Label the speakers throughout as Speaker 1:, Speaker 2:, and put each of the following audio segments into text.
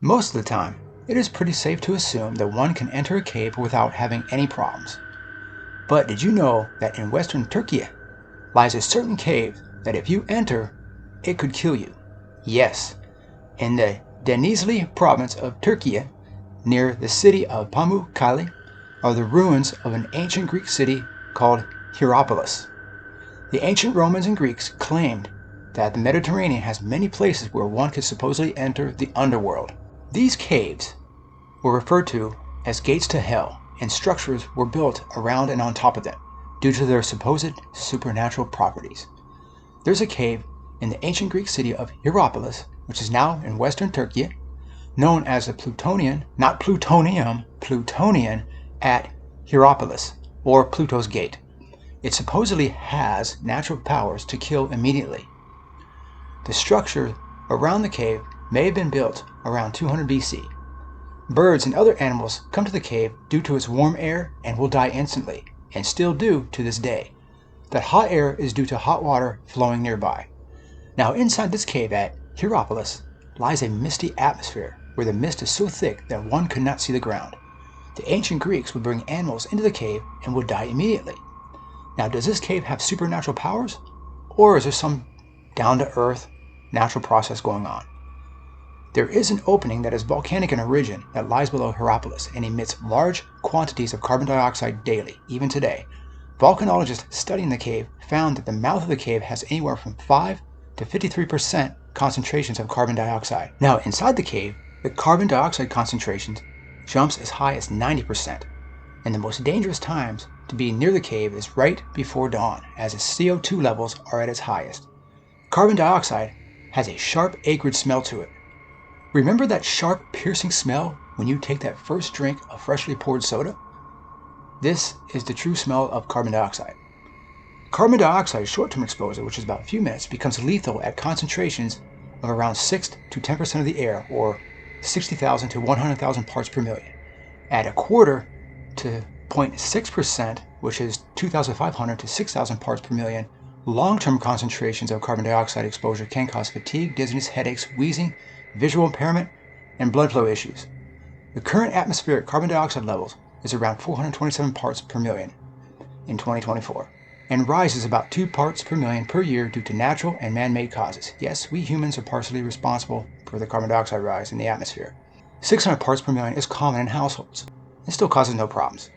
Speaker 1: Most of the time, it is pretty safe to assume that one can enter a cave without having any problems. But did you know that in western Turkiye lies a certain cave that if you enter, it could kill you? Yes, in the Denizli province of Turkiye, near the city of Pamukkale, are the ruins of an ancient Greek city called Hierapolis. The ancient Romans and Greeks claimed that the Mediterranean has many places where one could supposedly enter the underworld. These caves were referred to as gates to hell, and structures were built around and on top of them due to their supposed supernatural properties. There's a cave in the ancient Greek city of Hierapolis, which is now in western Turkey, known as the Plutonian, not plutonium, Plutonian at Hierapolis, or Pluto's Gate. It supposedly has natural powers to kill immediately. The structure around the cave may have been built around 200 BC. Birds and other animals come to the cave due to its warm air and will die instantly, and still do to this day. That hot air is due to hot water flowing nearby. Now inside this cave at Hierapolis lies a misty atmosphere where the mist is so thick that one could not see the ground. The ancient Greeks would bring animals into the cave and would die immediately. Now, does this cave have supernatural powers? Or is there some down-to-earth natural process going on? There is an opening that is volcanic in origin that lies below Hierapolis and emits large quantities of carbon dioxide daily, even today. Volcanologists studying the cave found that the mouth of the cave has anywhere from 5 to 53% concentrations of carbon dioxide. Now, inside the cave, the carbon dioxide concentration jumps as high as 90%. And the most dangerous times to be near the cave is right before dawn, as its CO2 levels are at its highest. Carbon dioxide has a sharp acrid smell to it. Remember that sharp, piercing smell when you take that first drink of freshly poured soda? This is the true smell of carbon dioxide. Carbon dioxide short-term exposure, which is about a few minutes, becomes lethal at concentrations of around 6 to 10% of the air, or 60,000 to 100,000 parts per million. At a quarter to 0.6%, which is 2,500 to 6,000 parts per million, long-term concentrations of carbon dioxide exposure can cause fatigue, dizziness, headaches, wheezing, visual impairment, and blood flow issues. The current atmospheric carbon dioxide levels is around 427 parts per million in 2024, and rises about 2 parts per million per year due to natural and man-made causes. Yes, we humans are partially responsible for the carbon dioxide rise in the atmosphere. 600 parts per million is common in households. It still causes no problems.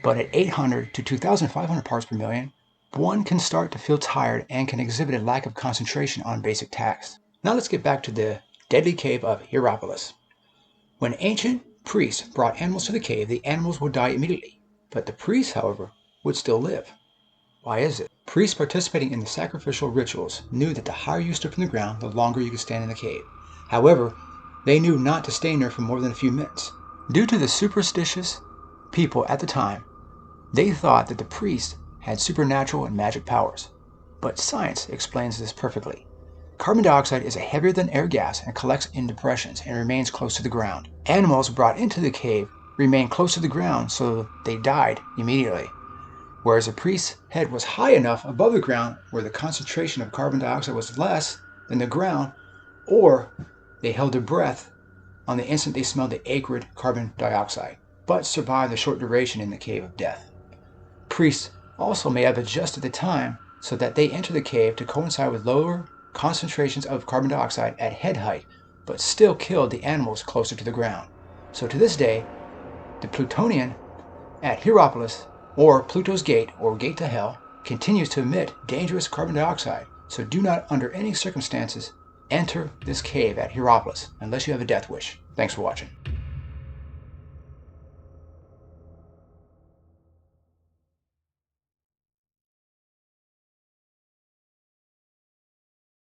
Speaker 1: But at 800 to 2,500 parts per million, one can start to feel tired and can exhibit a lack of concentration on basic tasks. Now let's get back to the deadly cave of Hierapolis. When ancient priests brought animals to the cave, the animals would die immediately. But the priests, however, would still live. Why is it? Priests participating in the sacrificial rituals knew that the higher you stood from the ground, the longer you could stand in the cave. However, they knew not to stay in there for more than a few minutes. Due to the superstitious people at the time, they thought that the priests had supernatural and magic powers. But science explains this perfectly. Carbon dioxide is a heavier than air gas and collects in depressions and remains close to the ground. Animals brought into the cave remained close to the ground, so they died immediately. Whereas a priest's head was high enough above the ground where the concentration of carbon dioxide was less than the ground, or they held their breath on the instant they smelled the acrid carbon dioxide, but survived the short duration in the cave of death. Priests also may have adjusted the time so that they enter the cave to coincide with lower concentrations of carbon dioxide at head height, but still killed the animals closer to the ground. So to this day, the Plutonian at Hierapolis, or Pluto's Gate, or Gate to Hell, continues to emit dangerous carbon dioxide, so do not under any circumstances enter this cave at Hierapolis unless you have a death wish. Thanks for watching.